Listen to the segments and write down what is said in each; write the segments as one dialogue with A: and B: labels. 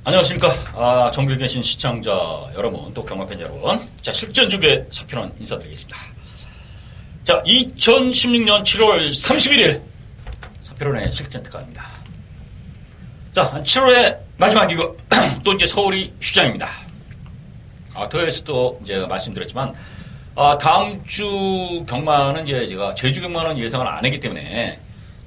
A: 안녕하십니까. 전국에 계신 시청자 여러분, 또 경마팬 여러분. 자, 실전주계 서편원 인사드리겠습니다. 자, 2016년 7월 31일 서편원의 실전 특강입니다. 자, 7월의 마지막이고, 또 이제 서울이 휴장입니다. 토요일에서도 이제 말씀드렸지만, 다음 주 경마는 이제 제가 제주 경마는 예상을 안 했기 때문에,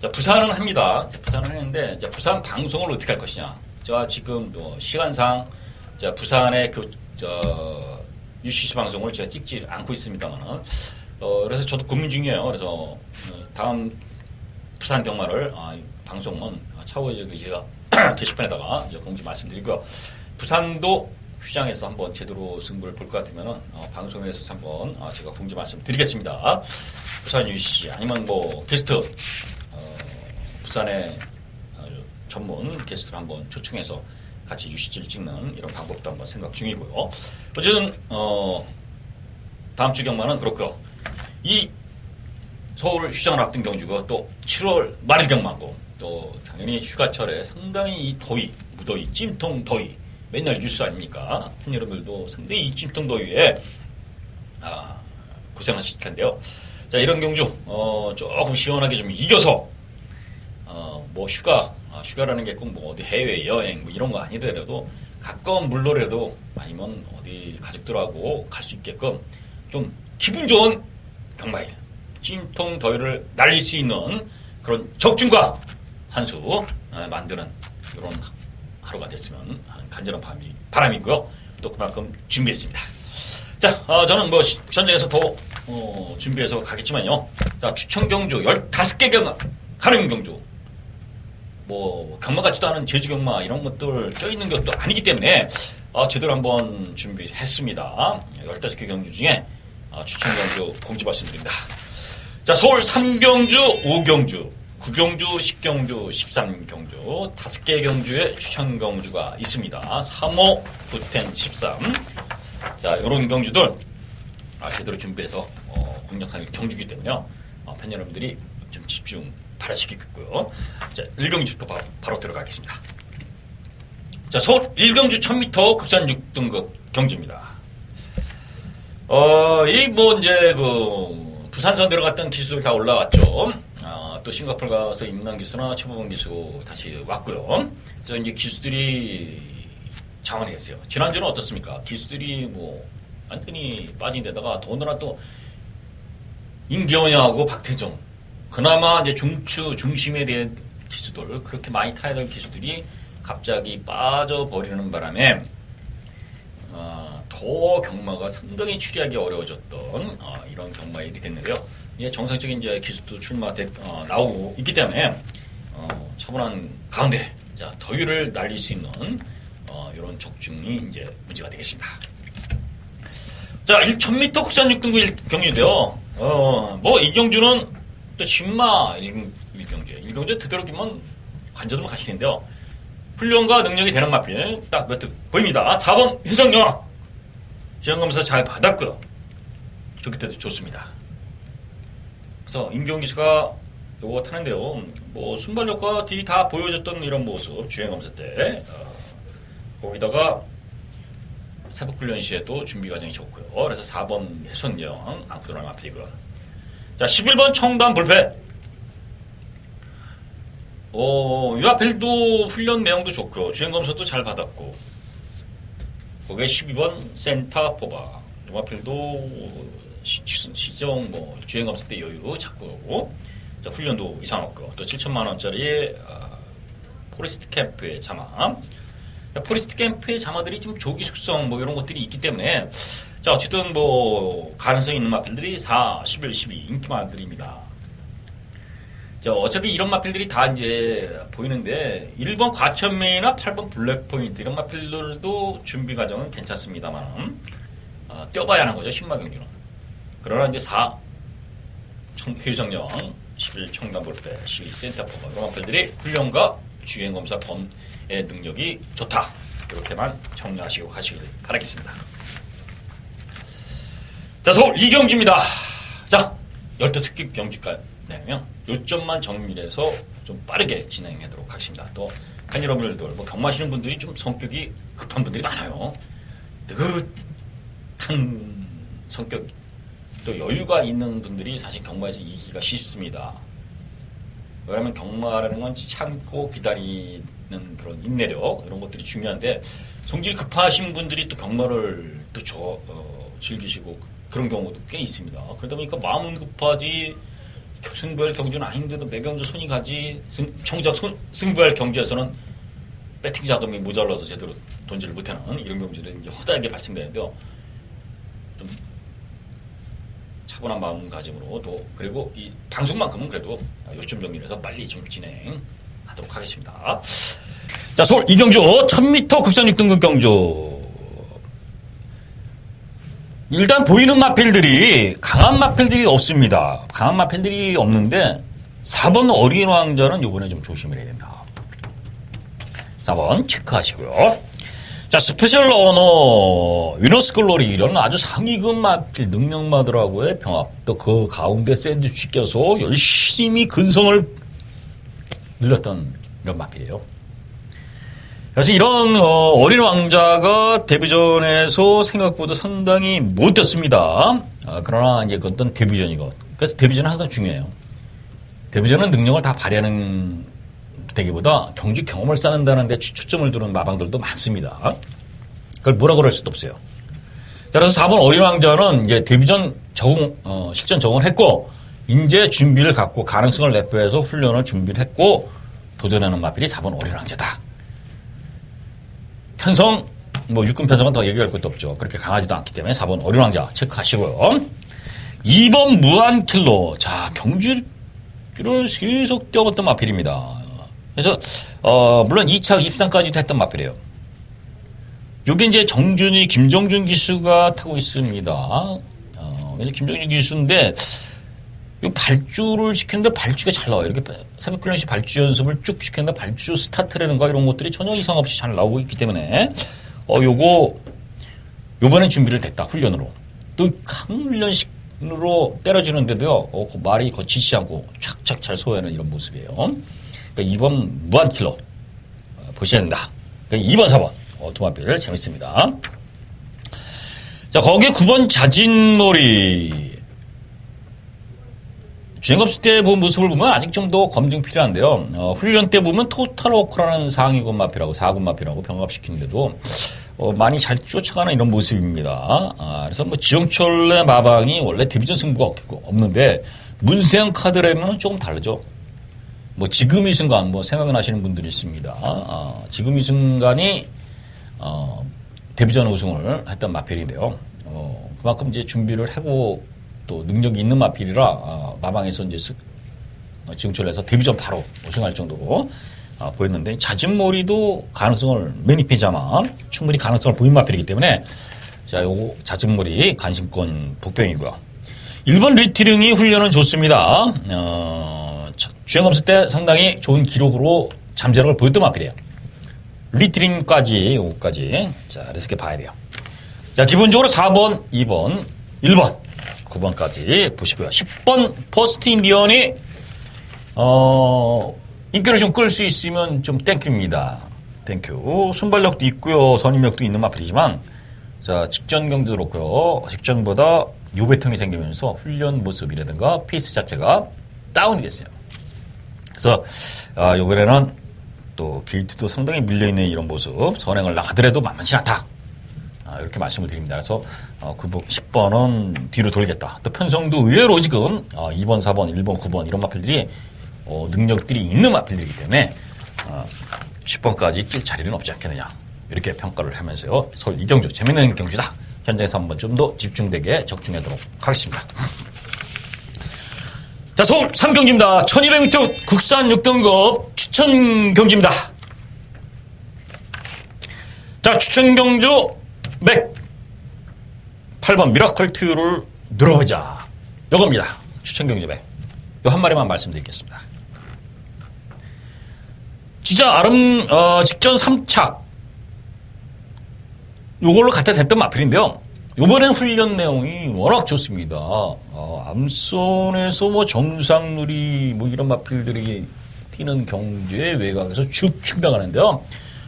A: 자, 부산은 합니다. 부산은 했는데, 이제 부산 방송을 어떻게 할 것이냐. 제가 지금 시간상 부산의 UCC 방송을 제가 찍지 않고 있습니다만, 그래서 저도 고민 중이에요. 그래서 다음 부산 경마를 방송은 차후에 제가 게시판에다가 이제 공지 말씀드리고요. 부산도 휴장에서 한번 제대로 승부를 볼 것 같으면은 방송에서 한번 제가 공지 말씀드리겠습니다. 부산 UCC 아니면 뭐 게스트 부산의 전문 게스트를 한번 초청해서 같이 UCC를 찍는 이런 방법도 한번 생각 중이고요. 어쨌든 다음 주 경마는 그렇고요. 이 서울 휴장을 앞둔 경주가 또 7월 말일 경마고, 또 당연히 휴가철에 상당히 이 더위, 무더위, 찜통 더위 맨날 뉴스 아닙니까? 팬 여러분들도 상당히 이 찜통 더위에 고생하실 텐데요. 자, 이런 경주 조금 시원하게 좀 이겨서 뭐 휴가라는 게 꼭 뭐 어디 해외 여행 뭐 이런 거 아니더라도 가까운 물로라도 아니면 어디 가족들하고 갈 수 있게끔 좀 기분 좋은 경마일, 찜통 더위를 날릴 수 있는 그런 적중과 한수 만드는 이런 하루가 됐으면 하는 간절한 바람이고요. 또 그만큼 준비했습니다. 자, 저는 뭐 현장에서 더 준비해서 가겠지만요. 자, 추천 경주 15개 가능 경주. 뭐 경마 같지도 않은 제주 경마 이런 것들 껴있는 것도 아니기 때문에 제대로 한번 준비했습니다. 15개 경주 중에 추천 경주 공지 말씀드립니다. 자, 서울 3경주, 5경주, 9경주, 10경주, 13경주 5개 경주에 추천 경주가 있습니다. 3호, 9텐, 13. 자, 이런 경주들 제대로 준비해서 공략하는 경주이기 때문에요. 팬 여러분들이 좀 집중 바라시겠고요. 자, 1경주부터 바로 들어가겠습니다. 자, 서울 1경주 1000m 국산 6등급 경주입니다. 이 뭐 이제 부산선 들어갔던 기수들 다 올라왔죠. 또 싱가포르 가서 임난 기수나 최보범 기수 다시 왔고요. 그래서 이제 기수들이 장원했어요. 지난주는 어떻습니까? 기수들이 뭐 완전히 빠진 데다가 더군다나 또 임경현하고 박태종, 그나마 이제 중심에 대한 기수들, 그렇게 많이 타야 될 기수들이 갑자기 빠져버리는 바람에 더 경마가 상당히 추리하기 어려워졌던 이런 경마일이 됐는데요. 이게 정상적인 이제 기수도 나오고 있기 때문에 차분한 가운데 더위를 날릴 수 있는 이런 적중이 이제 문제가 되겠습니다. 자, 1000m 국산 6등급 경주인데요. 뭐 이 경주는 또 신마 1경주에 되도록이면 관전을 가시는데요. 훈련과 능력이 되는 마필 딱 몇 등 보입니다. 4번 윤성영 지원검사 잘 받았고요. 좋기 때도 좋습니다. 그래서 임경기 씨가 요거 타는데요. 뭐 순발력과 뒤 다 보여줬던 이런 모습 주행검사 때 거기다가 사복훈련 시에도 준비 과정이 좋고요. 그래서 4번 해선영 안고 들어가는 마필이고요. 자, 11번 청담 불패. 이 앞필도 훈련 내용도 좋고요. 주행검사도 잘 받았고. 거기에 12번 센터 포바. 이 앞필도 시정 주행검사 때 여유 찾고 오고. 자, 훈련도 이상 없고. 또 7천만 원짜리 포레스트 캠프의 자마. 포레스트 캠프의 자마들이 좀 조기 숙성 이런 것들이 있기 때문에, 자, 어쨌든 가능성이 있는 마필들이 4, 11, 12 인기 마필들입니다. 자, 어차피 이런 마필들이 다 이제 보이는데 1번 과천메이나 8번 블랙포인트 이런 마필들도 준비 과정은 괜찮습니다만 뛰어봐야 하는 거죠, 신마 경주는. 그러나 이제 4 회정령, 11 청담볼배, 12 센터포가 이런 마필들이 훈련과 주행검사 범의 능력이 좋다. 이렇게만 정리하시고 가시길 바라겠습니다. 자, 서울 2경주입니다. 자, 15개 경주까지 내면 요점만 정리해서 좀 빠르게 진행하도록 하겠습니다. 또 여러분들도 뭐 경마하시는 분들이 좀 성격이 급한 분들이 많아요. 느긋한 성격, 또 여유가 있는 분들이 사실 경마에서 이기기가 쉽습니다. 왜냐하면 경마라는 건 참고 기다리는 그런 인내력 이런 것들이 중요한데 성질 급하신 분들이 또 경마를 또 즐기시고 그런 경우도 꽤 있습니다. 그러다 보니까 마음은 급하지 승부할 경주는 아닌데도 매경주 손이 가지 정작 승부할 경주에서는 배팅 자금이 모자라서 제대로 돈질을 못하는 이런 경주들이 이제 허다하게 발생되는데요. 좀 차분한 마음가짐으로 또 그리고 이 방송만큼은 그래도 요점 정리를 해서 빨리 좀 진행하도록 하겠습니다. 자, 서울 이경주 1000m 국산 6등급 경주. 일단 보이는 마필들이 강한 마필들이 없습니다. 강한 마필들이 없는데 4번 어린 왕자는 이번에 좀 조심을 해야 된다. 4번 체크하시고요. 자, 스페셜 러너 위너스 글로리 이런 아주 상위급 마필 능력마들하고의 병합 또 그 가운데 샌드위치 껴서 열심히 근성을 늘렸던 이런 마필이에요. 그래서 이런 어린 왕자가 데뷔전에서 생각보다 상당히 못 뛰었습니다. 그러나 이제 그건 데뷔전이고 그래서 데뷔전은 항상 중요해요. 데뷔전은 능력을 다 발휘하는 되기보다 경주 경험을 쌓는다는 데 초점을 두는 마방들도 많습니다. 그걸 뭐라 그럴 수도 없어요. 그래서 4번 어린 왕자는 이제 데뷔전 실전 적응을 했고 이제 준비를 갖고 가능성을 내포해서 훈련을 준비를 했고 도전하는 마필이 4번 어린 왕자다. 편성, 육군 편성은 더 얘기할 것도 없죠. 그렇게 강하지도 않기 때문에 4번 어린 왕자 체크하시고요. 2번 무한킬러. 자, 경주를 계속 뛰어봤던 마필입니다. 그래서, 물론 2차 입상까지도 했던 마필이에요. 요게 이제 정준이, 김정준 기수가 타고 있습니다. 그래서 김정준 기수인데, 요 발주를 시켰는데 발주가 잘 나와요. 이렇게 새벽훈련시 발주 연습을 쭉 시켰는데 발주 스타트라든가 이런 것들이 전혀 이상 없이 잘 나오고 있기 때문에 요번엔 준비를 됐다. 훈련으로. 또 강훈련식으로 때려주는데도요. 그 말이 거치지 않고 착착 잘 소화하는 이런 모습이에요. 그러니까 2번 무한킬러 보셔야 된다. 그러니까 2번 4번 도마필 재밌습니다. 자, 거기에 9번 자진놀이. 주행급수 때 본 모습을 보면 아직 좀 더 검증 필요한데요. 훈련 때 보면 토탈워크라는 상위군 마필하고 4군 마필하고 병합시키는데도 많이 잘 쫓아가는 이런 모습입니다. 그래서 지영철의 마방이 원래 데뷔전 승부가 없는데 문세영 카드라면은 조금 다르죠. 지금 이 순간 생각나시는 분들이 있습니다. 지금 이 순간이 데뷔전 우승을 했던 마필인데요. 그만큼 이제 준비를 하고 또 능력이 있는 마필이라 마방에서 이제 지금철로 해서 데뷔전 바로 우승할 정도로 보였는데 자진몰이도 가능성을 매니피자만 충분히 가능성을 보인 마필이기 때문에 자, 요거 자진몰이 간신권 복병이고요. 1번 리트링이 훈련은 좋습니다. 주행검수 때 상당히 좋은 기록으로 잠재력을 보였던 마필이에요. 리트링까지 요거까지 자, 이렇게 봐야 돼요. 자, 기본적으로 4번, 2번, 1번 9번까지 보시고요. 10번 퍼스트 인디언이 인기를 좀 끌 수 있으면 좀 땡큐입니다. 땡큐. 순발력도 있고요. 선임력도 있는 마필이지만 자, 직전 경기도 그렇고요. 직전보다 요배통이 생기면서 훈련 모습이라든가 페이스 자체가 다운이 됐어요. 그래서 요번에는 또 게이트도 상당히 밀려있는 이런 모습 선행을 나가더라도 만만치 않다. 이렇게 말씀을 드립니다. 그래서 10번은 뒤로 돌겠다. 또 편성도 의외로 지금 2번, 4번, 1번, 9번 이런 마필들이 능력들이 있는 마필들이기 때문에 10번까지 낄 자리는 없지 않겠느냐. 이렇게 평가를 하면서요. 서울 이경주 재밌는 경주다. 현장에서 한번 좀 더 집중되게 적중하도록 하겠습니다. 자, 서울 3경주입니다. 1200m 국산 6등급 추천 경주입니다. 자, 추천 경주 8번 미라클 튜를 늘어보자. 요겁니다. 추천 경주 100. 요 한 마리만 말씀드리겠습니다. 진짜 직전 3착 요걸로 갖다 댔던 마필인데요. 요번엔 훈련 내용이 워낙 좋습니다. 암선에서 정상누리 이런 마필들이 뛰는 경주의 외곽에서 쭉쭉 나가는데요.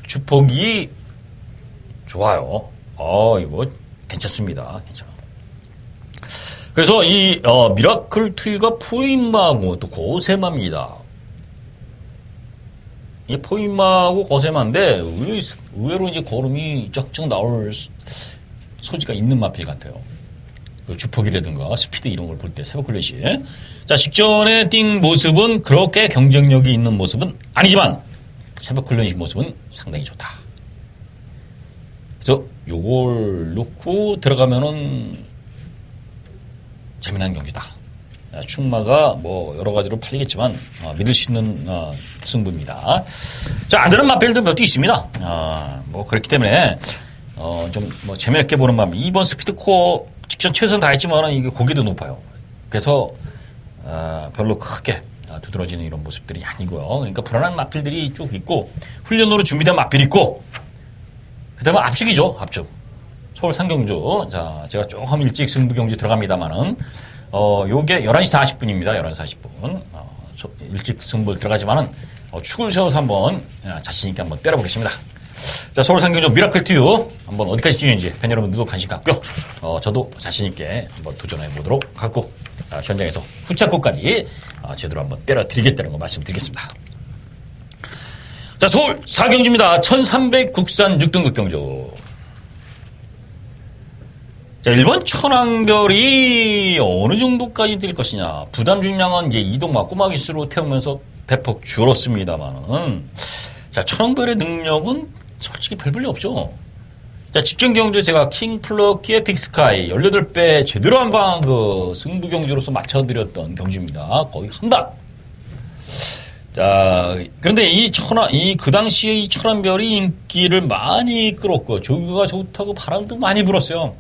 A: 주폭이 좋아요. 이거 괜찮습니다. 괜찮아. 그래서 이 미라클 투유가 포인마하고 또 고세마입니다. 이 포인마하고 고세마인데 의외로 이제 걸음이 쩍쩍 나올 소지가 있는 마필 같아요. 그 주폭이라든가 스피드 이런 걸 볼 때 새벽 클래시. 자, 직전에 뛴 모습은 그렇게 경쟁력이 있는 모습은 아니지만 새벽 클래시 모습은 상당히 좋다. 그래서 요걸 놓고 들어가면은 재미난 경기다. 충마가 뭐 여러 가지로 팔리겠지만 믿을 수 있는 승부입니다. 자, 안 되는 마필도 몇 개 있습니다. 뭐 그렇기 때문에 좀 뭐 재미있게 보는 마음. 이번 스피드코어 직전 최선 다했지만 이게 고기도 높아요. 그래서 별로 크게 두드러지는 이런 모습들이 아니고요. 그러니까 불안한 마필들이 쭉 있고 훈련으로 준비된 마필이 있고 그다음에 압축이죠. 압축. 서울 상경주. 자, 제가 조금 일찍 승부 경주 들어갑니다만은 요게 11시 40분입니다. 11시 40분. 일찍 승부 들어가지만은 축을 세워서 한번 자신 있게 한번 때려보겠습니다. 자, 서울 상경주 미라클 튜 한번 어디까지 뛰는지 팬 여러분들도 관심 갖고요. 저도 자신 있게 한번 도전해 보도록 하고 현장에서 후차코까지 제대로 한번 때려드리겠다는 거 말씀드리겠습니다. 자, 서울 사경주입니다. 1300 국산 6등급 경주. 자, 1번 천왕별이 어느 정도까지 뛸 것이냐. 부담 중량은 이제 이동마 꼬마기수로 태우면서 대폭 줄었습니다만은. 자, 천왕별의 능력은 솔직히 별 볼일 없죠. 자, 직전 경주 제가 킹플러키의 빅스카이 18배 제대로 한 방 승부 경주로서 맞춰드렸던 경주입니다. 거의 한 방. 자, 그런데 그 당시에 이 천왕별이 인기를 많이 끌었고, 조교가 좋다고 바람도 많이 불었어요.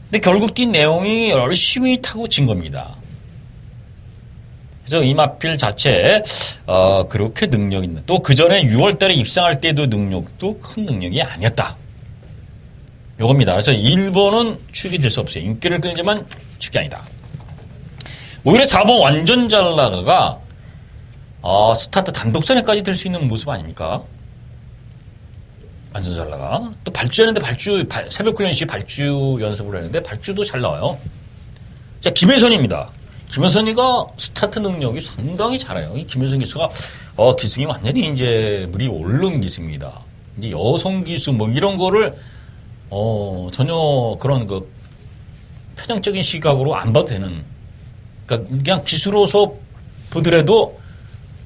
A: 근데 결국 뛴 내용이 열심히 타고 진 겁니다. 그래서 이 마필 자체, 그렇게 능력 있는, 또 그 전에 6월 달에 입상할 때도 능력도 큰 능력이 아니었다. 요겁니다. 그래서 1번은 축이 될 수 없어요. 인기를 끌지만 축이 아니다. 오히려 4번 완전 잘 나가가, 스타트 단독선에까지 들 수 있는 모습 아닙니까? 완전 잘 나가. 또 발주했는데 새벽 훈련 시 발주 연습을 했는데 발주도 잘 나와요. 자, 김혜선입니다. 김혜선이가 스타트 능력이 상당히 잘해요. 이 김혜선 기수가, 기승이 완전히 이제 물이 오른 기수입니다. 이제 여성 기수 뭐 이런 거를, 전혀 그런 편향적인 시각으로 안 봐도 되는, 그러니까 그냥 기수로서 보더라도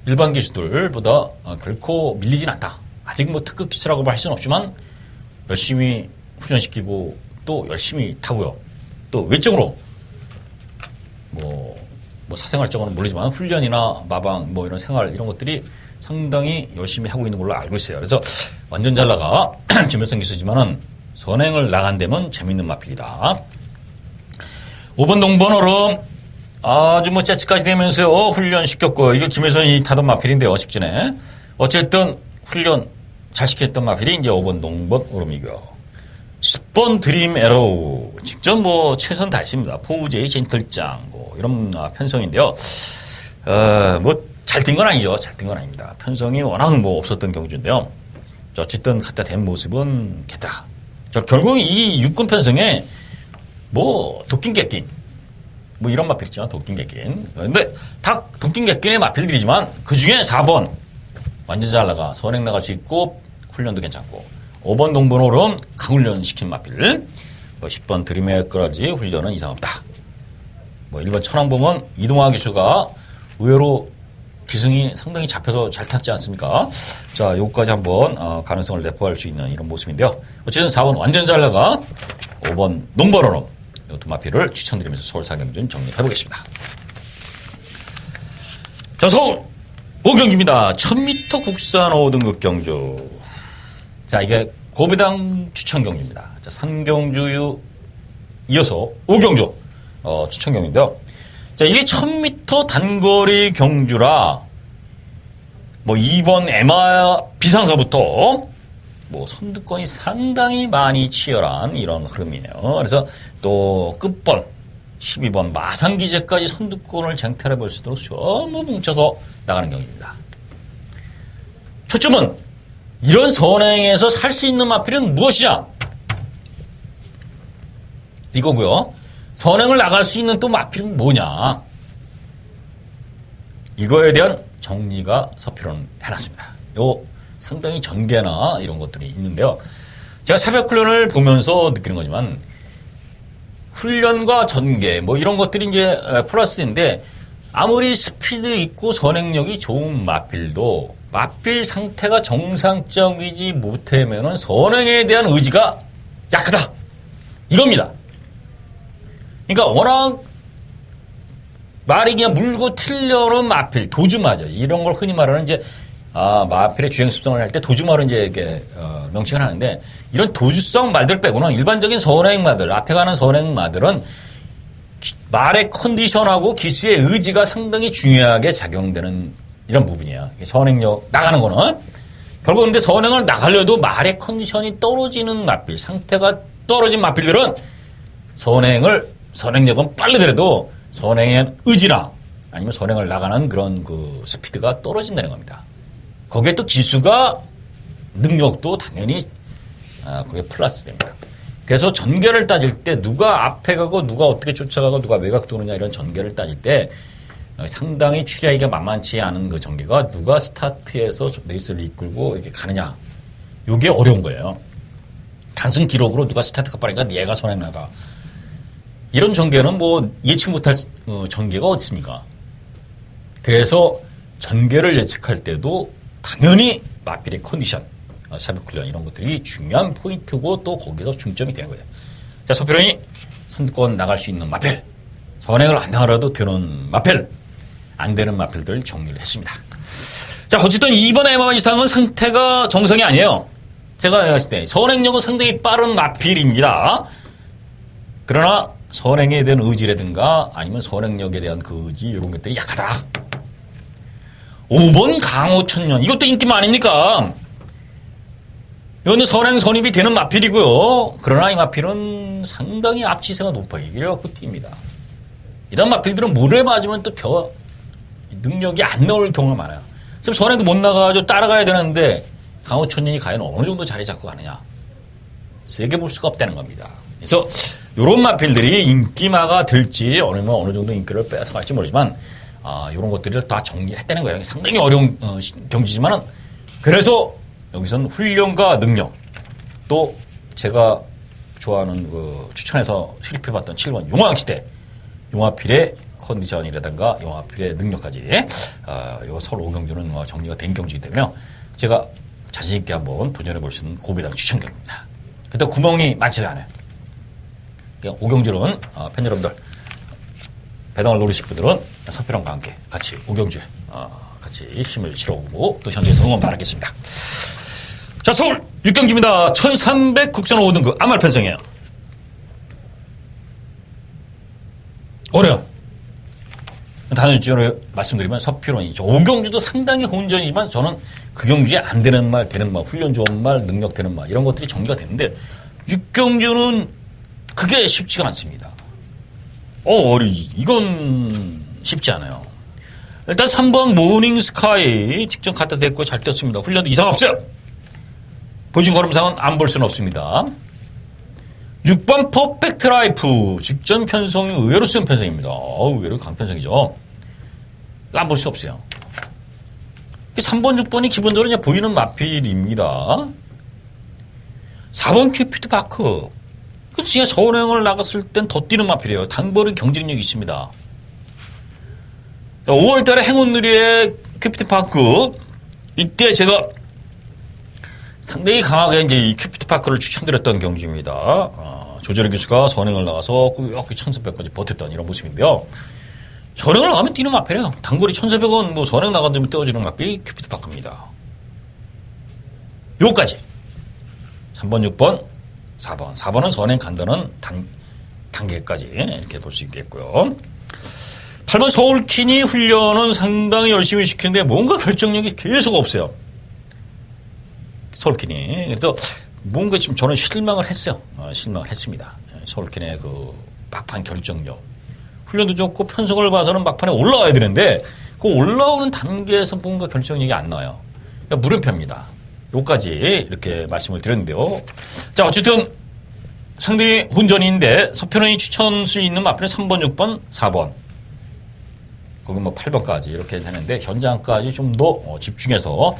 A: 일반 기수들보다 결코 밀리진 않다. 아직 뭐 특급 기수라고 할 수는 없지만 열심히 훈련시키고 또 열심히 타고요. 또 외적으로 뭐 사생활적으로는 모르지만 훈련이나 마방 뭐 이런 생활 이런 것들이 상당히 열심히 하고 있는 걸로 알고 있어요. 그래서 완전 잘 나가 김혜선 기수지만은 선행을 나간다면 재밌는 마필이다. 5번 동번호로 아주 뭐 재치까지 되면서 훈련시켰고 이거 김혜선이 타던 마필인데요. 직전에 어쨌든 훈련 잘 시켰던 마필이 이제 5번 동번 오름이고요. 10번 드림 에로우 직접 뭐 최선 다했습니다. 포우제이 젠틀장 뭐 이런 편성인데요. 뭐 잘 뛴 건 아니죠. 잘 뛴 건 아닙니다. 편성이 워낙 뭐 없었던 경주인데요. 어쨌든 갖다 댄 모습은 개다. 결국 이 육군 편성에 뭐 도낀 개낀 뭐 이런 마필 있죠. 도낀 개낀. 근데 다 도낀 개낀의 마필들이지만 그 중에 4번 완전 잘 나가 선행 나갈 수 있고 훈련도 괜찮고 5번 동번호로 강훈련 시킨 마필 10번 드림에까지 훈련은 이상 없다. 1번 천왕봉은 이동화 기수가 의외로 기승이 상당히 잡혀서 잘 탔지 않습니까? 자, 요거까지 한번 가능성을 내포할 수 있는 이런 모습인데요. 어쨌든 4번 완전 잘 나가 5번 농번호로 이 두 마필을 추천드리면서 서울 상경준 정리해보겠습니다. 자, 서울 5경기입니다. 1000m 국산 5등급 경주. 자, 이게 고배당 추천 경주입니다. 자, 3경주 이어서 5경주 추천 경주인데요. 자, 이게 1000m 단거리 경주라 뭐 2번 에마 비상서부터 뭐 선두권이 상당히 많이 치열한 이런 흐름이네요. 그래서 또 끝번 12번 마상기제까지 선두권을 쟁탈해 볼 수 있도록 전부 뭉쳐서 나가는 경기입니다. 초점은 이런 선행에서 살 수 있는 마필은 무엇이냐? 이거고요. 선행을 나갈 수 있는 또 마필은 뭐냐? 이거에 대한 정리가 서필은 해놨습니다. 요 상당히 전개나 이런 것들이 있는데요. 제가 새벽 훈련을 보면서 느끼는 거지만 훈련과 전개 뭐 이런 것들이 이제 플러스인데 아무리 스피드 있고 선행력이 좋은 마필도 마필 상태가 정상적이지 못하면은 선행에 대한 의지가 약하다. 이겁니다. 그러니까 워낙 말이 그냥 물고 튀려는 마필, 도주마저 이런 걸 흔히 말하는 이제 마필의 주행 습성을 할 때 도주마로 이제 이렇게 명칭을 하는데 이런 도주성 말들 빼고는 일반적인 선행마들, 앞에 가는 선행마들은 말의 컨디션하고 기수의 의지가 상당히 중요하게 작용되는 이런 부분이에요. 선행력 나가는 거는 결국 근데 선행을 나가려도 말의 컨디션이 떨어지는 마필, 상태가 떨어진 마필들은 선행력은 빠르더라도 선행의 의지나 아니면 선행을 나가는 그런 그 스피드가 떨어진다는 겁니다. 거기에 또 기수가 능력도 당연히 그게 플러스 됩니다. 그래서 전개를 따질 때 누가 앞에 가고 누가 어떻게 쫓아가고 누가 외곽 도느냐 이런 전개를 따질 때 상당히 추리하기가 만만치 않은 그 전개가 누가 스타트에서 레이스를 이끌고 이렇게 가느냐. 이게 어려운 거예요. 단순 기록으로 누가 스타트가 빠르니까 얘가 선행 나가. 이런 전개는 뭐 예측 못할 전개가 어디 있습니까? 그래서 전개를 예측할 때도 당연히 마필의 컨디션, 새벽 훈련 이런 것들이 중요한 포인트고 또 거기서 중점이 되는 거예요. 자, 서필원이 선두권 나갈 수 있는 마필, 선행을 안 나가려도 되는 마필, 안 되는 마필들 정리를 했습니다. 자, 어쨌든 이번 에마 이상은 상태가 정상이 아니에요. 제가 봤을 때 선행력은 상당히 빠른 마필입니다. 그러나 선행에 대한 의지라든가 아니면 선행력에 대한 그 의지 이런 것들이 약하다. 5번 강호천년 이것도 인기만 아닙니까? 이거는 선행 선입이 되는 마필이고요. 그러나 이 마필은 상당히 앞지세가 높아요. 이래갖고 뜁니다. 이런 마필들은 물에 맞으면 또 능력이 안 나올 경우가 많아요. 지금 선행도 못 나가가지고 따라가야 되는데 강호천년이 과연 어느 정도 자리 잡고 가느냐. 세게 볼 수가 없다는 겁니다. 그래서 이런 마필들이 인기마가 될지 어느 정도 인기를 뺏어갈지 모르지만 이런 것들을 다 정리했다는 거예요. 상당히 어려운 경지지만은 그래서 여기서는 훈련과 능력 또 제가 좋아하는 그 추천해서 실패해봤던 7번 용왕시대 용화필의 컨디션이라든가 용화필의 능력까지 요 서울 5경주는 정리가 된 경주이기 때문에 제가 자신있게 한번 도전해볼 수 있는 고배당 추천 경기입니다. 그때 구멍이 많지도 않아요. 5경주는 팬 여러분들 배당을 노리실 분들은 서필원과 함께 같이 5경주에 같이 힘을 실어보고 또 현장에서 응원 바라겠습니다. 자, 서울 6경주입니다. 1300 국선 5등급 아말 편성이에요. 어려요. 단연적으로 말씀드리면 서필원이죠. 5경주도 상당히 혼전이지만 저는 그 경주에 안 되는 말, 되는 말, 훈련 좋은 말, 능력 되는 말 이런 것들이 정리가 되는데 6경주는 그게 쉽지가 않습니다. 이건 쉽지 않아요. 일단 3번 모닝 스카이 직접 갖다 댔고 잘 뛰었습니다. 훈련도 이상 없어요. 보여준 걸음상은 안 볼 수는 없습니다. 6번 퍼펙트 라이프 직전 편성이 의외로 쓰는 편성입니다. 의외로 강편성이죠. 안 볼 수 없어요. 3번, 6번이 기본적으로 그냥 보이는 마필입니다. 4번 큐피드 파크. 그 진짜 선행을 나갔을 땐 더 뛰는 마필이에요. 단거리 경쟁력이 있습니다. 5월 달에 행운누리의 큐피드 파크. 이때 제가 상당히 강하게 이제 이 큐피드 파크를 추천드렸던 경주입니다. 조재래 교수가 선행을 나가서 꾸역히 1,400까지 버텼던 이런 모습인데요. 선행을 나가면 뛰는 마필이에요. 단거리 1,400원 뭐 선행 나가면 떼어지는 마필이 큐피드 파크입니다. 요까지. 3번, 6번, 4번. 4번은 선행 간다는 단계까지 이렇게 볼 수 있겠고요. 8번 서울키니 훈련은 상당히 열심히 시키는데 뭔가 결정력이 계속 없어요. 서울키니. 그래서 뭔가 지금 저는 실망을 했어요. 실망을 했습니다. 서울키니의 그 막판 결정력. 훈련도 좋고 편성을 봐서는 막판에 올라와야 되는데 그 올라오는 단계에서 뭔가 결정력이 안 나와요. 그러니까 물음표입니다. 요까지 이렇게 말씀을 드렸는데요. 자, 어쨌든 상당히 혼전인데 서편의 추천 수 있는 마필은 3번, 6번, 4번. 거기 뭐 8번까지 이렇게 되는데 현장까지 좀 더 집중해서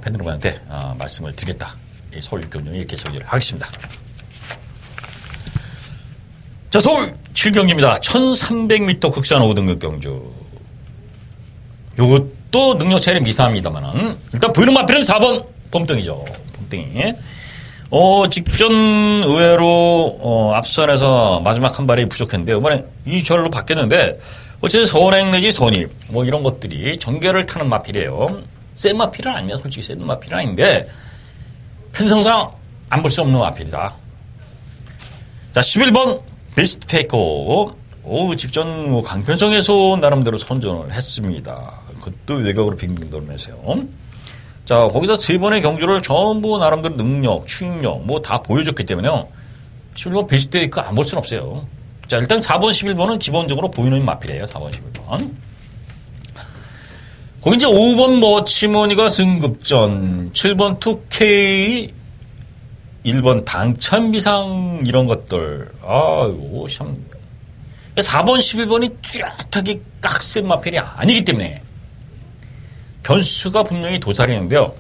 A: 팬여러분한테 말씀을 드리겠다. 서울 6경주 이렇게 정리를 하겠습니다. 자, 서울 7경주입니다. 1300m 국산 5등급 경주. 요것도 능력 차이는 미세합니다만은 일단 보이는 마필은 4번 봄등이죠. 봄등이. 직전 의외로 앞선에서 마지막 한 발이 부족했는데 이번에 이 절로 바뀌었는데 어쨌든 선행 내지 선입 뭐 이런 것들이 전개를 타는 마필이에요. 센 마필은 아니면 솔직히 센 마필은 아닌데 편성상 안 볼 수 없는 마필이다. 자, 11번 베스트 테이커. 직전 강편성에서 나름대로 선전을 했습니다. 그것도 외곽으로 빙빙 돌면서요. 자, 거기서 세 번의 경주를 전부 나름대로 능력, 추임력 뭐 다 보여줬기 때문에요. 11번 베스트 테이커 안 볼 수는 없어요. 자, 일단 4번, 11번은 기본적으로 보이는 마필이에요. 4번, 11번. 거기 이제 5번 머치머니가 승급전, 7번 2K, 1번 당찬비상 이런 것들. 아이고, 참. 4번, 11번이 뚜렷하게 깍센 마필이 아니기 때문에 변수가 분명히 도사리는데요.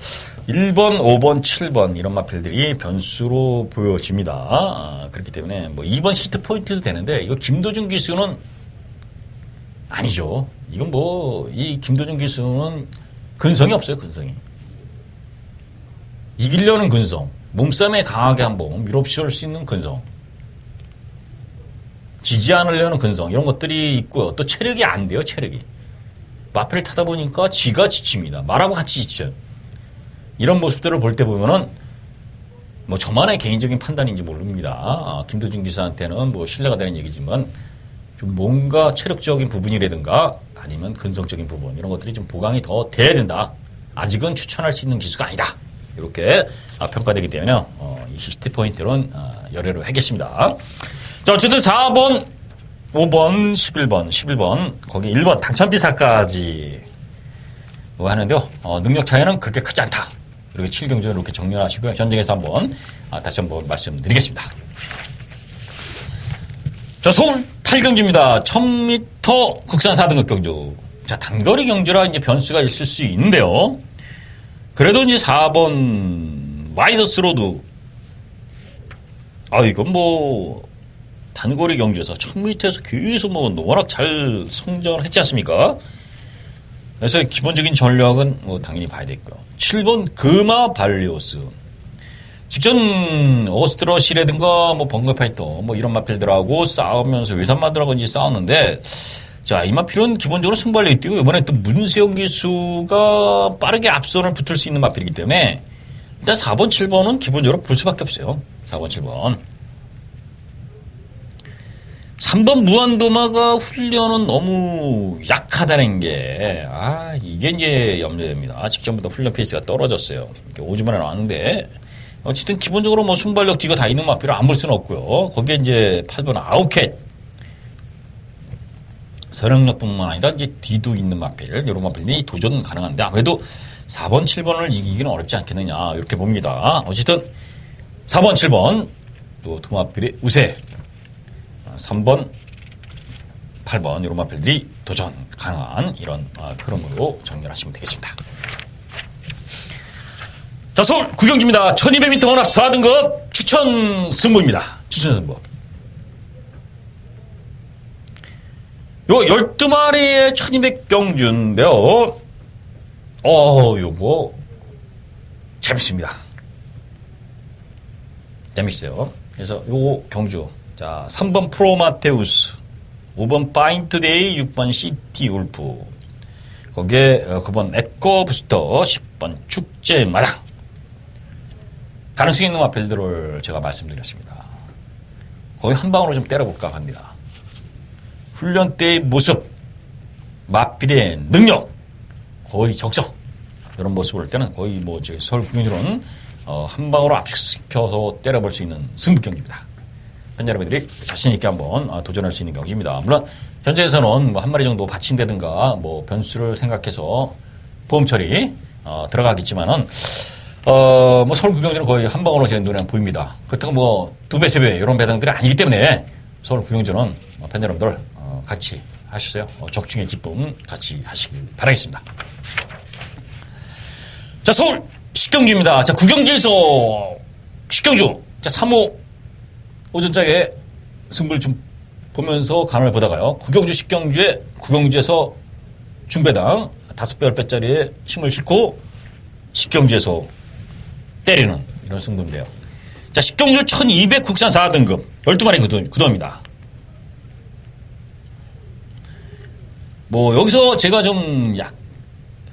A: 1번, 5번, 7번 이런 마필들이 변수로 보여집니다. 그렇기 때문에 뭐 2번 히트 포인트도 되는데 이거 김도준 기수는 아니죠. 이건 뭐 이 김도준 기수는 근성이 없어요. 근성이. 이기려는 근성. 몸싸움에 강하게 한번 밀어붙일 수 있는 근성. 지지 않으려는 근성. 이런 것들이 있고요. 또 체력이 안 돼요. 체력이. 마필을 타다 보니까 지가 지칩니다. 말하고 같이 지쳐요. 이런 모습들을 볼 때 보면은 뭐 저만의 개인적인 판단인지 모릅니다. 김도준 기사한테는 뭐 신뢰가 되는 얘기지만 좀 뭔가 체력적인 부분이라든가 아니면 근성적인 부분 이런 것들이 좀 보강이 더 돼야 된다. 아직은 추천할 수 있는 기수가 아니다. 이렇게 평가되기 때문에 이 히스트 포인트는 열애로 하겠습니다. 자, 어쨌든 4번, 5번, 11번 거기 1번 당첨비사까지 뭐 하는데요. 능력 차이는 그렇게 크지 않다. 이렇게 7경주를 이렇게 정리하시고요. 현장에서 한번 다시 한번 말씀드리겠습니다. 자, 서울 8경주입니다. 1000m 국산 4등급 경주. 자, 단거리 경주라 이제 변수가 있을 수 있는데요. 그래도 이제 4번 마이너스 로드. 이건 뭐 단거리 경주에서 1000m에서 계속 뭐 워낙 잘 성장을 했지 않습니까? 그래서 기본적인 전략은 뭐 당연히 봐야 되고요. 7번 금화 발리오스. 직전 오스트러시라든가 뭐 번거파이터 뭐 이런 마필들하고 싸우면서 외산마들하고 이제 싸웠는데 자, 이 마필은 기본적으로 승부알력이 뛰고 이번에 또 문세영 기수가 빠르게 앞선을 붙을 수 있는 마필이기 때문에 일단 4번, 7번은 기본적으로 볼 수밖에 없어요. 4번, 7번. 3번 무한도마가 훈련은 너무 약하다는 게, 이게 이제 염려됩니다. 직전부터 훈련 페이스가 떨어졌어요. 오주만에 나왔는데, 어쨌든 기본적으로 뭐 순발력 뒤가 다 있는 마필을 안 볼 수는 없고요. 거기에 이제 8번 아웃캣. 서령력뿐만 아니라 이제 뒤도 있는 마필, 이런 마필이 도전 가능한데 아무래도 4번, 7번을 이기기는 어렵지 않겠느냐, 이렇게 봅니다. 어쨌든 4번, 7번, 또 두 마필의 우세. 3번, 8번 이런 마필들이 도전 가능한 이런 흐름으로 정렬하시면 되겠습니다. 자, 서울 구경지입니다. 1200m 혼합 4등급 추천 승부입니다. 추천 승부. 요 12마리의 1200 경주인데요. 요거 재밌습니다. 재밌어요. 그래서 요 경주. 자, 3번 프로마테우스, 5번 파인투데이, 6번 시티 울프, 거기에 9번 에코 부스터, 10번 축제 마당. 가능성 있는 마필들을 제가 말씀드렸습니다. 거기 한 방으로 좀 때려볼까 합니다. 훈련 때의 모습, 마필의 능력, 거의 적성. 이런 모습을 볼 때는 거의 뭐 서울 국민들은 한 방으로 압축시켜서 때려볼 수 있는 승부 경기입니다. 팬 여러분들이 자신있게 한번 도전할 수 있는 경기입니다. 물론, 현재에서는 뭐 한 마리 정도 받친다든가 뭐 변수를 생각해서 보험 처리, 들어가겠지만은, 뭐 서울 구경지는 거의 한 방으로 제 눈에 보입니다. 그렇다고 뭐 2배, 3배 이런 배당들이 아니기 때문에 서울 구경지는 팬 여러분들 같이 하셨어요. 적중의 기쁨 같이 하시길 바라겠습니다. 자, 서울 식경주입니다. 자, 구경지에서 식경주. 자, 3호 오전장에 승부를 좀 보면서 간을 보다가요. 구경주 식경주에 구경주에서 중배당 5배, 10배짜리에 힘을 싣고 식경주에서 때리는 이런 승부인데요. 자, 식경주 1200 국산 4등급 12마리 구도입니다. 뭐 여기서 제가 좀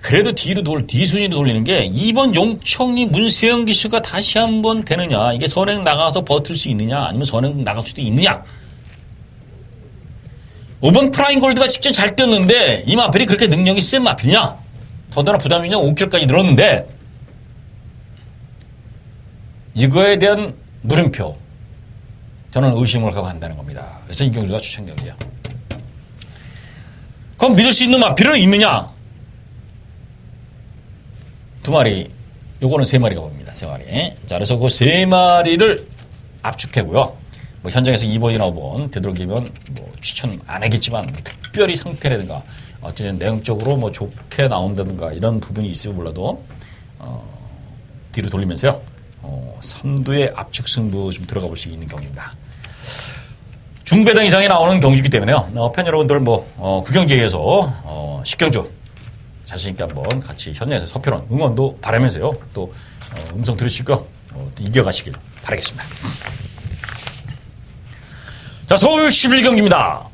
A: 그래도 뒤순위로 돌리는 게 이번 용청이 문세영 기수가 다시 한번 되느냐, 이게 선행 나가서 버틸 수 있느냐, 아니면 선행 나갈 수도 있느냐. 5번 프라임 골드가 직전 잘 뛰었는데 이 마필이 그렇게 능력이 센 마필이냐, 더더나 부담이냐 5kg까지 늘었는데 이거에 대한 물음표 저는 의심을 갖고 한다는 겁니다. 그래서 이경주가 추천 경기야. 그럼 믿을 수 있는 마필은 있느냐? 2마리, 요거는 3마리가 보입니다. 3마리. 자, 그래서 그 3마리를 압축하고요. 뭐 현장에서 2번이나 5번 되도록이면 뭐 추천 안 하겠지만 특별히 상태라든가 어쨌든 내용적으로 뭐 좋게 나온다든가 이런 부분이 있으면 몰라도 뒤로 돌리면서요. 3두의 압축 승부 좀 들어가 볼 수 있는 경기입니다. 중배당 이상이 나오는 경기이기 때문에요. 팬 여러분들 구경지에서 식경주 자신있게 한번 같이 현장에서 서편원 응원도 바라면서요. 또 음성 들으시고요. 이겨가시길 바라겠습니다. 자, 서울 11경기입니다.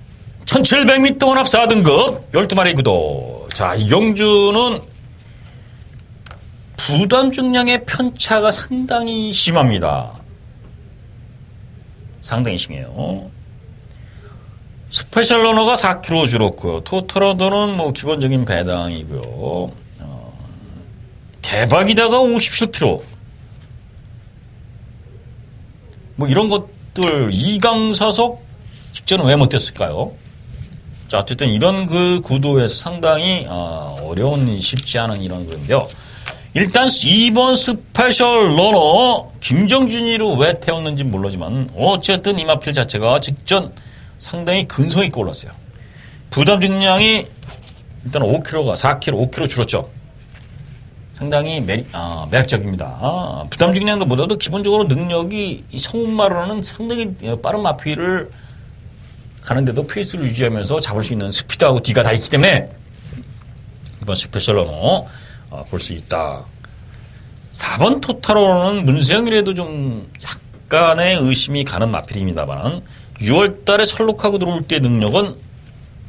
A: 1700m 혼합 4등급 12마리 구도. 자, 이 경주는 부담 중량의 편차가 상당히 심합니다. 상당히 심해요. 스페셜 러너가 4kg 줄었고요. 토탈러더는 뭐 기본적인 배당이고요. 대박이다가 57kg. 뭐 이런 것들 이강사석 직전은 왜 못 뛰었을까요? 자, 어쨌든 이런 그 구도에서 상당히 어려운 쉽지 않은 이런 건데요. 일단 2번 스페셜 러너 김정준이로 왜 태웠는지 모르지만 어쨌든 이마필 자체가 직전 상당히 근성 있게 올랐어요. 부담 중량이 일단 5kg가 4kg, 5kg 줄었죠. 상당히 매력적입니다. 부담 중량보다도 기본적으로 능력이 성운마로는 상당히 빠른 마필을 가는데도 페이스를 유지하면서 잡을 수 있는 스피드하고 뒤가 다 있기 때문에 이번 스페셜 러너 볼 수 있다. 4번 토탈로는 문세영이라도 좀 약간의 의심이 가는 마필입니다만 6월 달에 설록하고 들어올 때 능력은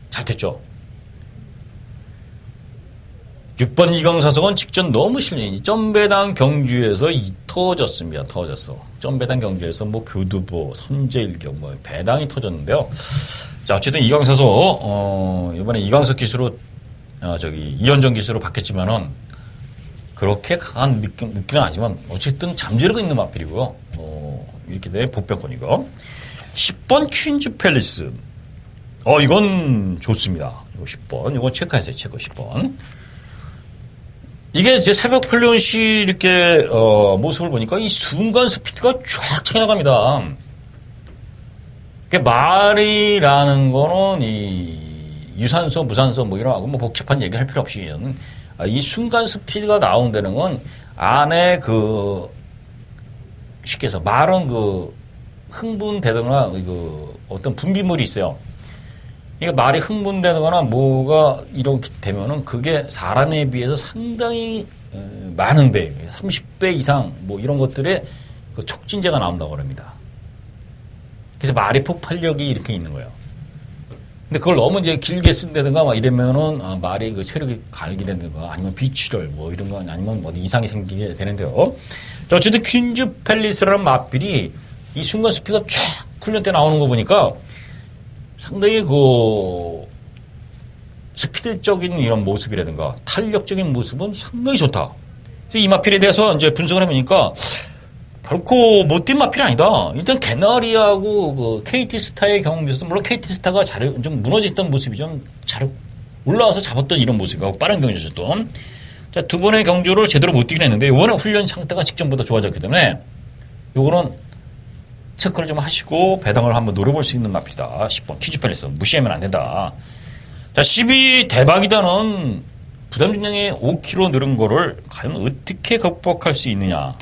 A: 잘 됐죠. 6번 이강사석은 직전 너무 실력이 점배당 경주에서 터졌습니다. 터졌어. 점배당 경주에서 뭐 교두보, 선제일경 뭐 배당이 터졌는데요. 자, 어쨌든 이강사석 이번에 이강석 기수로 이현정 기수로 바뀌었지만은 그렇게 강한 느낌은 아니지만 어쨌든 잠재력이 있는 마필이고요. 이렇게 돼 복병권이고 10번 퀸즈 팰리스. 이건 좋습니다. 이거 10번. 이건 체크하세요. 체크 10번. 이게 제 새벽 훈련 시 이렇게 모습을 보니까 이 순간 스피드가 쫙 차이 나갑니다. 말이라는 거는 이 유산소, 무산소 뭐 이런 뭐 복잡한 얘기 할 필요 없이 이 순간 스피드가 나온다는 건 안에 쉽게 해서 말은 흥분되거나 어떤 분비물이 있어요. 이게 말이 흥분되거나 뭐가 이렇게 되면은 그게 사람에 비해서 상당히 많은 배, 30배 이상 뭐 이런 것들의 촉진제가 나온다고 합니다. 그래서 말의 폭발력이 이렇게 있는 거예요. 근데 그걸 너무 이제 길게 쓴다든가 막 이러면은 말이 체력이 갈게 된다든가 아니면 비출혈 뭐 이런 거 아니면 뭐 이상이 생기게 되는데요. 어쨌든 퀸즈 팰리스라는 마필이 이 순간 스피드가 쫙 훈련 때 나오는 거 보니까 상당히 스피드적인 이런 모습이라든가 탄력적인 모습은 상당히 좋다. 그래서 이 마필에 대해서 이제 분석을 해보니까 결코 못뛴 마필이 아니다. 일단 개나리하고 그 KT 스타의 경기에서 물론 KT 스타가 좀 무너졌던 모습이 좀 잘 올라와서 잡았던 이런 모습이고 빠른 경주였던. 자, 두 번의 경주를 제대로 못 뛰긴 했는데 이번에 훈련 상태가 직전보다 좋아졌기 때문에 요거는 체크를 좀 하시고 배당을 한번 노려볼 수 있는 마필이다. 10번 퀴즈 팰리스 무시하면 안 된다. 자, 12 대박이다는 부담 중량이 5kg 늘은 거를 과연 어떻게 극복할 수 있느냐.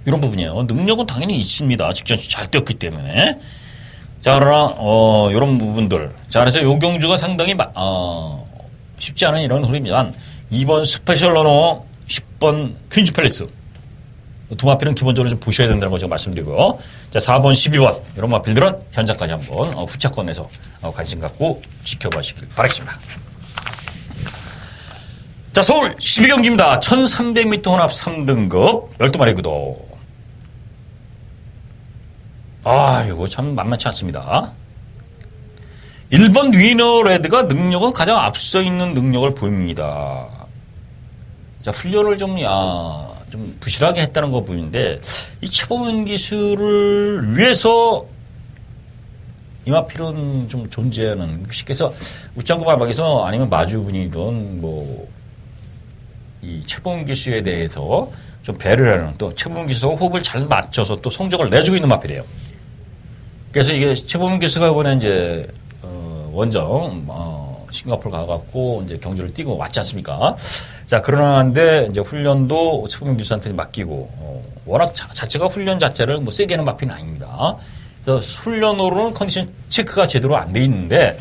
A: 이런 부분이에요. 능력은 당연히 있습니다. 직전 잘 뛰었기 때문에. 자, 그러나, 이런 부분들. 자, 그래서 요 경주가 상당히, 쉽지 않은 이런 흐름이지만, 2번 스페셜 러너, 10번 퀸즈 팰리스. 두 마필은 기본적으로 좀 보셔야 된다는 거 제가 말씀드리고요. 자, 4번, 12번. 이런 마필들은 현장까지 한번, 후차권에서 관심 갖고 지켜보시길 바라겠습니다. 자, 서울 12경기입니다. 1300m 혼합 3등급 12마리 구도. 이거 참 만만치 않습니다. 1번 위너레드가 능력은 가장 앞서 있는 능력을 보입니다. 자, 훈련을 좀 부실하게 했다는 거 보이는데, 이 최범현 기술을 위해서 이마필은 좀 존재하는, 쉽게 해서 웃장구 발박에서 아니면 마주분이든 이 최범현 기술에 대해서 좀 배를 하는, 또 최범현 기술과 호흡을 잘 맞춰서 또 성적을 내주고 있는 마필이에요. 그래서 이게 최범현 기수가 이번에 이제 원정 싱가포르 가갖고 이제 경주를 뛰고 왔지 않습니까? 자, 그러는데 이제 훈련도 최범현 기수한테 맡기고 워낙 자체가 훈련 자체를 뭐 세게 하는 마필은 아닙니다. 그래서 훈련으로는 컨디션 체크가 제대로 안 돼 있는데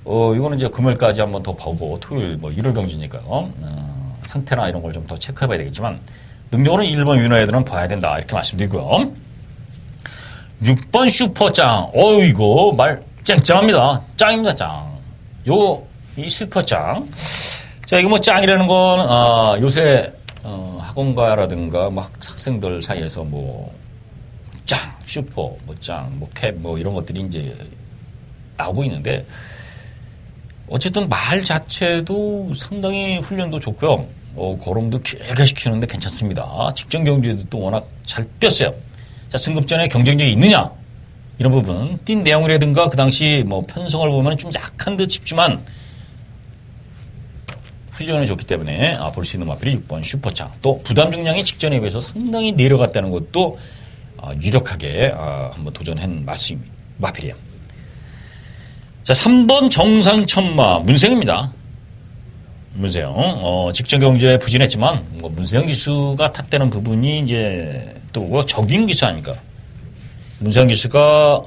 A: 이거는 이제 금요일까지 한번 더 보고 토요일 일월 경주니까요. 상태나 이런 걸 좀 더 체크해봐야 되겠지만 능력으로는 1번 위너애들은 봐야 된다 이렇게 말씀드리고요. 6번 슈퍼짱. 이거 말 짱짱합니다. 짱입니다, 짱. 이 슈퍼짱. 자, 이거 짱이라는 건, 요새, 학원가라든가, 학생들 사이에서 짱, 슈퍼, 짱, 캡, 이런 것들이 이제 나오고 있는데, 어쨌든 말 자체도 상당히 훈련도 좋고요. 걸음도 길게 시키는데 괜찮습니다. 직전 경주에도 또 워낙 잘 뛰었어요. 자, 승급전에 경쟁력이 있느냐? 이런 부분. 뛴 내용이라든가 그 당시 편성을 보면 좀 약한 듯 싶지만 훈련을 줬기 때문에 볼 수 있는 마필이 6번 슈퍼창. 또 부담 중량이 직전에 비해서 상당히 내려갔다는 것도 유력하게 한번 도전한 마필이에요. 자, 3번 정상천마 문세영입니다. 문세영. 직전 경주에 부진했지만 문세영 기수가 탔다는 부분이 이제 또 적인 기수 아닙니까? 문세영 기수가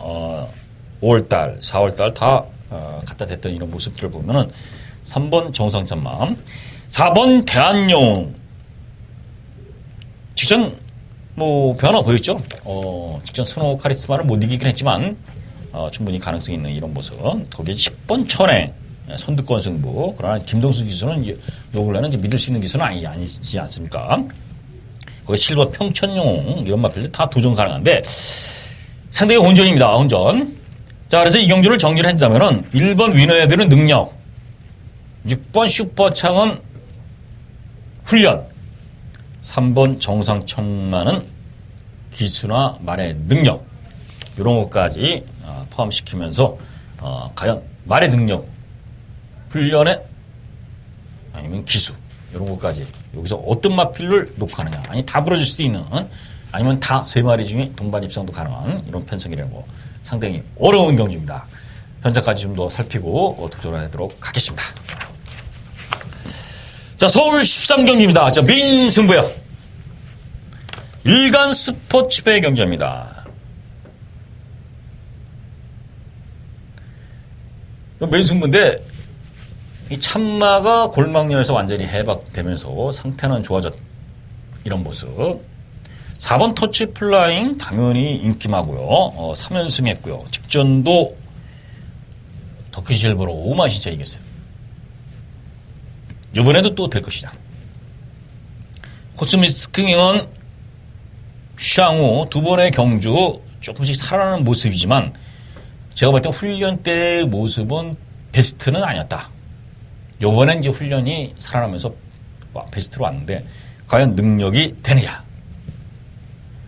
A: 5월달, 4월달 다 갖다 댔던 이런 모습들을 보면은 3번 정상천마, 4번 대한용. 직전 변화 보였죠? 직전 스노우 카리스마를 못 이기긴 했지만 충분히 가능성이 있는 이런 모습. 거기에 10번 천행 선두권 승부. 그러나 김동수 기수는 이제 요 근래는 이제 믿을 수 있는 기수는 아니지 않습니까? 거기 7번 평천용 이런 마필들 다 도전 가능한데 상당히 혼전입니다. 혼전. 자, 그래서 이 경주를 정리를 한다면은 1번 위너애들은 능력, 6번 슈퍼창은 훈련, 3번 정상천마는 기수나 말의 능력 이런 것까지 포함시키면서 과연 말의 능력, 훈련에 아니면 기수 이런 것까지 여기서 어떤 마필을 녹화하느냐. 아니 다 부러질 수도 있는, 아니면 다 세 마리 중에 동반 입상도 가능한 이런 편성이라고 상당히 어려운 경주입니다. 현장까지 좀 더 살피고 도전하도록 하겠습니다. 자, 서울 13경기입니다. 자, 메인 승부요. 일간 스포츠배 경기입니다. 메인 승부인데 이 참마가 골망년에서 완전히 해박되면서 상태는 좋아졌 이런 모습. 4번 터치 플라잉 당연히 인기마고요. 3연승 했고요. 직전도 더크실버로 5마신차 이겼어요. 이번에도 또 될 것이다. 코스미스킹은 샹우 두 번의 경주 조금씩 살아나는 모습이지만 제가 볼 때 훈련 때의 모습은 베스트는 아니었다. 요번엔 이제 훈련이 살아나면서 베스트로 왔는데 과연 능력이 되느냐.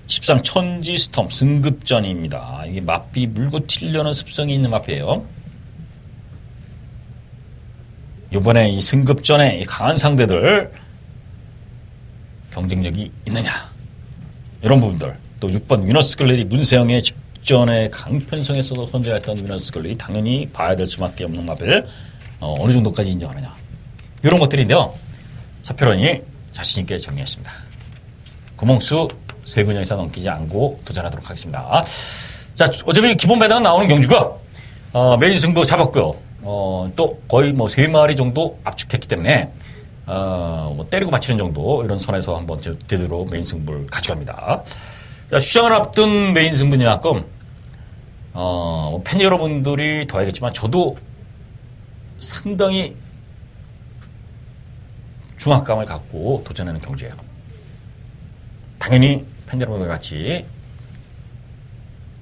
A: 13 천지 스톰 승급전입니다. 이게 마필이 물고 튀려는 습성이 있는 마필이에요. 이번에 이 승급전에 이 강한 상대들 경쟁력이 있느냐 이런 부분들, 또 6번 위너스 글래리 문세영의 직전에 강편성에서도 선제했던 위너스 글래리 당연히 봐야 될 수밖에 없는 마필, 어느 정도까지 인정하느냐 이런 것들인데요. 사표론이 자신있게 정리했습니다. 구멍수 3분 이상 넘기지 않고 도전하도록 하겠습니다. 자, 어차피 기본 배당은 나오는 경주가 메인 승부 잡았고요. 또 거의 뭐 3마리 정도 압축했기 때문에 뭐 때리고 바치는 정도 이런 선에서 한번 제대로 메인 승부를 가져갑니다. 자, 시장을 앞둔 메인 승부니만큼 팬 여러분들이 더 알겠지만 저도 상당히 중압감을 갖고 도전하는 경주예요. 당연히 팬 여러분들 같이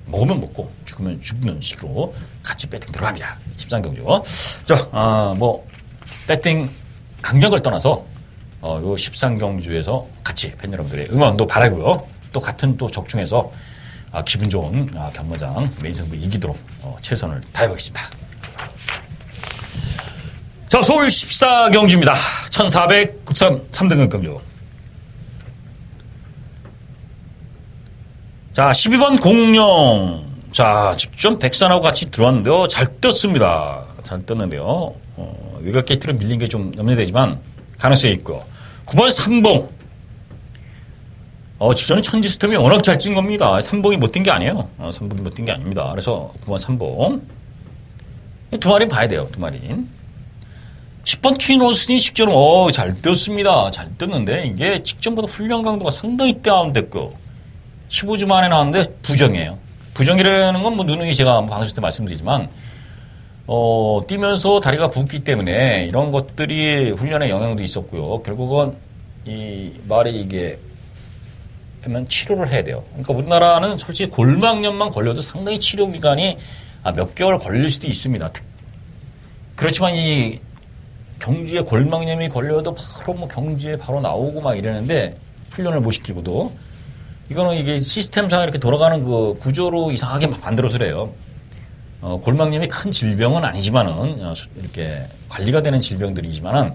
A: 먹으면 먹고 죽으면 죽는 식으로 같이 배팅 들어갑니다. 13경주. 자, 뭐 배팅 강력을 떠나서 요 13경주에서 같이 팬 여러분들의 응원도 바라고요. 또 같은 또 적중해서 기분 좋은 경마장 메인 승부 이기도록 최선을 다해보겠습니다. 자, 서울 14경주입니다. 1400 국산 3등급 경주. 자, 12번 공룡. 자, 직전 백산하고 같이 들어왔는데요. 잘 떴습니다. 잘 떴는데요. 외곽 게이트로 밀린 게 좀 염려되지만 가능성이 있고. 9번 삼봉. 직전에 천지 스톰이 워낙 잘 찐 겁니다. 삼봉이 못 뛴 게 아니에요. 삼봉이 못 뛴 게 아닙니다. 그래서 9번 삼봉. 두 마리는 봐야 돼요. 두 마리는. 10번 퀸올슨이 직전으로 잘 떴습니다. 잘 떴는데 이게 직전보다 훈련 강도가 상당히 다운됐고 15주 만에 나왔는데 부정이에요. 부정이라는 건 뭐 누누이 제가 방송 때 말씀드리지만 뛰면서 다리가 붓기 때문에 이런 것들이 훈련에 영향도 있었고요. 결국은 이 말이 이게 하면 치료를 해야 돼요. 그러니까 우리나라는 솔직히 골막염만 걸려도 상당히 치료 기간이 몇 개월 걸릴 수도 있습니다. 그렇지만 이 경주에 골막염이 걸려도 바로 뭐 경주에 바로 나오고 막 이러는데 훈련을 못 시키고도 이거는 이게 시스템상 이렇게 돌아가는 그 구조로 이상하게 만들어서 그래요. 골막염이 큰 질병은 아니지만은 이렇게 관리가 되는 질병들이지만은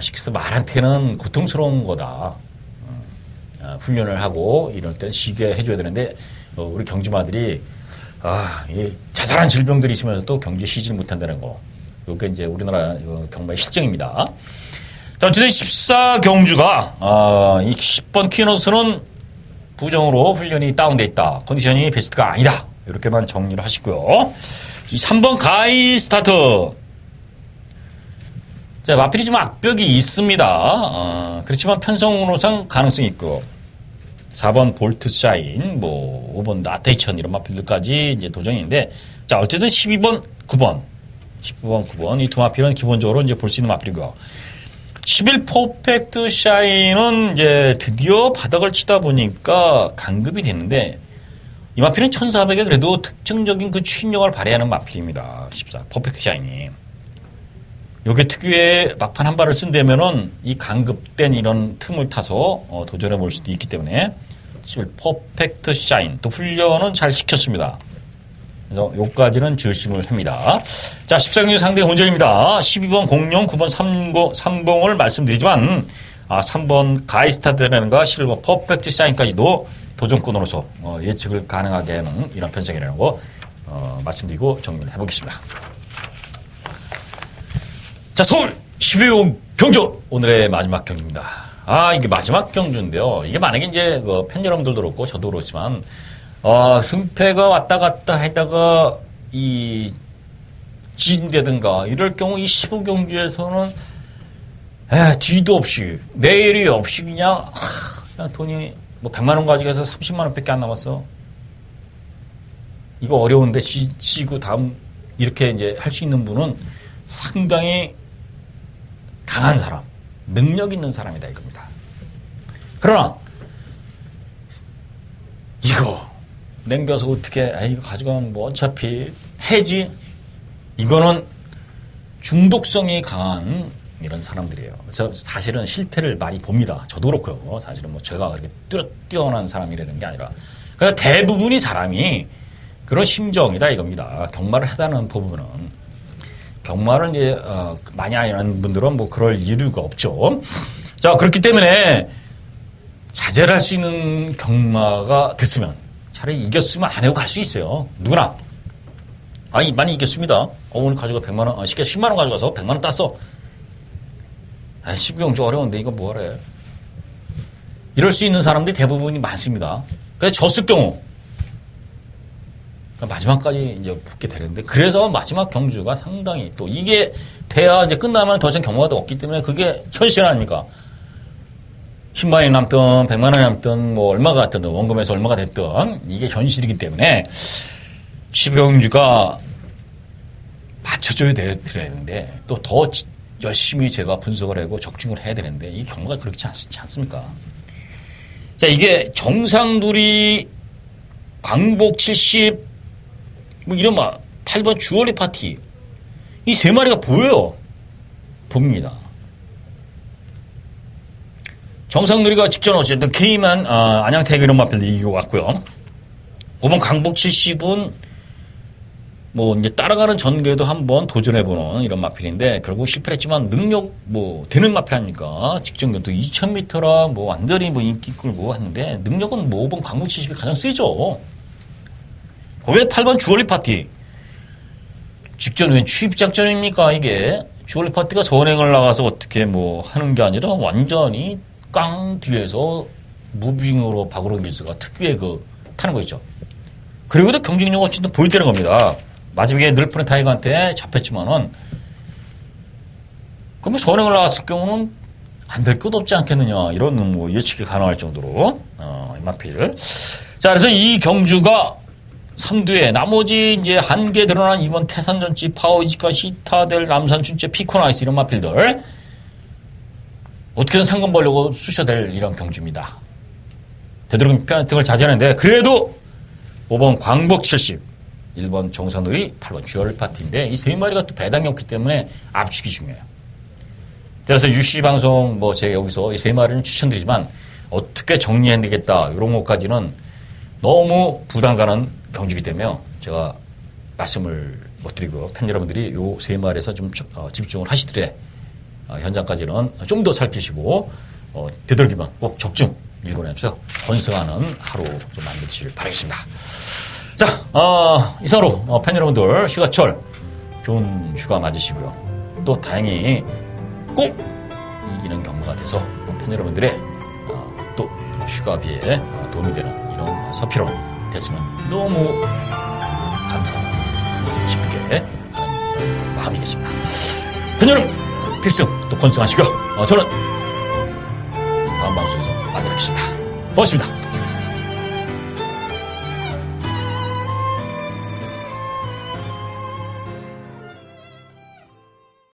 A: 시켜서 말한테는 고통스러운 거다. 훈련을 하고 이럴 때 쉬게 해줘야 되는데 우리 경주마들이 이 자잘한 질병들이 있으면서도 경주에 쉬지 못한다는 거. 이게 이제 우리나라 경마의 실정입니다. 자, 어쨌든 14경주가 이 10번 키너스는 부정으로 훈련이 다운돼 있다. 컨디션이 베스트가 아니다. 이렇게만 정리를 하시고요. 이 3번 가이 스타트. 자, 마필이 좀 악벽이 있습니다. 그렇지만 편성으로상 가능성이 있고 4번 볼트 샤인, 뭐 5번 나테이션 이런 마필들까지 이제 도전인데, 자, 어쨌든 12번, 9번, 12번, 9번 이 두 마필은 기본적으로 이제 볼 수 있는 마필이고요. 11 퍼펙트 샤인은 이제 드디어 바닥을 치다 보니까 강급이 됐는데 이 마필은 1400에 그래도 특징적인 그 추진력을 발휘하는 마필입니다. 14 퍼펙트 샤인이. 요게 특유의 막판 한 발을 쓴다면은 이 강급된 이런 틈을 타서 도전해 볼 수도 있기 때문에 11 퍼펙트 샤인 또 훈련은 잘 시켰습니다. 그래서 요까지는 조심을 합니다. 자, 14경주 상대 혼전입니다. 12번 공룡, 9번 삼봉을 말씀드리지만 3번 가이스타드라는가 11번 퍼펙트 샤인까지도 도전권으로서 예측을 가능하게 하는 이런 편성이라는 거 말씀드리고 정리를 해보겠습니다. 자, 서울 12호 경주 오늘의 마지막 경주입니다. 이게 마지막 경주인데요. 이게 만약에 이제 팬 여러분들도 그렇고 저도 그렇지만 승패가 왔다 갔다 하다가 진다든가 이럴 경우 이 15경주에서는 뒤도 없이 내일이 없이 그냥 돈이 뭐 100만 원 가지고 해서 30만 원밖에 안 남았어. 이거 어려운데 지고 다음 이렇게 이제 할 수 있는 분은 상당히 강한 사람, 능력 있는 사람이다 이겁니다. 그러나 이거 남겨서 어떻게 이거 가져가면 뭐 어차피 해지. 이거는 중독성이 강한 이런 사람들이에요. 그래서 사실은 실패를 많이 봅니다. 저도 그렇고요. 사실은 뭐 제가 그렇게 뛰어난 사람이라는 게 아니라. 그러니까 대부분이 사람이 그런 심정이다 이겁니다. 경마를 하다는 부분은. 경마를 이제, 많이 하는 분들은 뭐 그럴 이유가 없죠. 자, 그렇기 때문에 자제를 할 수 있는 경마가 됐으면 차라리 이겼으면 안 하고 갈 수 있어요. 누구나. 아니, 많이 이겼습니다. 오늘 가져가 100만 원, 쉽게 10만 원 가져가서 100만 원 땄어. 아, 12경주 어려운데 이거 뭐하래. 이럴 수 있는 사람들이 대부분이 많습니다. 그래서 졌을 경우 그러니까 마지막까지 이제 붙게 되는데 그래서 마지막 경주가 상당히 또 이게 돼야 이제 끝나면 더 이상 경마가 없기 때문에 그게 현실 아닙니까? 10만 원이 남든 100만 원이 남든 뭐 얼마가 됐든 원금에서 얼마가 됐든 이게 현실이기 때문에 12경주가 맞춰줘야 드려야 되는데 또 더 열심히 제가 분석을 하고 적중을 해야 되는데 이 경우가 그렇지 않습니까? 자, 이게 정상누리 광복 70 뭐 이런 8번 주얼리 파티 이 세 마리가 보여요. 봅니다. 정상누리가 직전 어쨌든 K만 안양태그 이런 마필도 이기고 왔고요. 5번 광복 70은 뭐 이제 따라가는 전개도 한번 도전해보는 이런 마필인데 결국 실패를 했지만 능력 뭐 되는 마필 아닙니까? 직전견도 2000m라 뭐 완전히 뭐 인기 끌고 하는데 능력은 뭐 5번 광복 70이 가장 세죠. 왜 8번 주얼리 파티? 직전 웬 취입작전입니까 이게? 주얼리 파티가 선행을 나가서 어떻게 뭐 하는 게 아니라 완전히 깡 뒤에서 무빙으로 박으로 기수가 특유의 그 타는 거 있죠. 그리고도 경쟁력 어쨌든 보여드리는 겁니다. 마지막에 늘프네 타이거한테 잡혔지만은 그러면 선행을 나갔을 경우는 안 될 것 없지 않겠느냐 이런 뭐 예측이 가능할 정도로 마필. 자, 그래서 이 경주가 3두에 나머지 이제 한개 드러난 이번 태산전지 파워이지카 시타델 남산춘재 피코나이스 이런 마필들 어떻게든 상금 벌려고 쑤셔야 될 이런 경주입니다. 되도록 등을 자제하는데 그래도 5번 광복 70 1번 정상누리 8번 주얼리 파티인데 이 세 마리가 또 배당이 없기 때문에 압축이 중요해요. 그래서 UC 방송 뭐 제가 여기서 이 세 마리는 추천드리지만 어떻게 정리해야 되겠다 이런 것까지는 너무 부담 가는 경주이기 때문에 제가 말씀을 못 드리고요. 팬 여러분들이 요 세 마리에서 좀 집중을 하시더래 현장까지는 좀 더 살피시고 되도록이면 꼭 적중 읽어내면서 번성하는 하루 좀 만드시길 바라겠습니다. 자, 이상으로 팬 여러분들 휴가철 좋은 휴가 맞으시고요. 또 다행히 꼭 이기는 경마가 돼서 팬 여러분들의 또 휴가비에 도움이 되는 이런 서피론 됐으면 너무 감사하고 싶게 하는 마음이겠습니다. 팬 여러분 필승 또 건승하시고요. 저는 다음 방송에서 만나뵙겠습니다. 고맙습니다.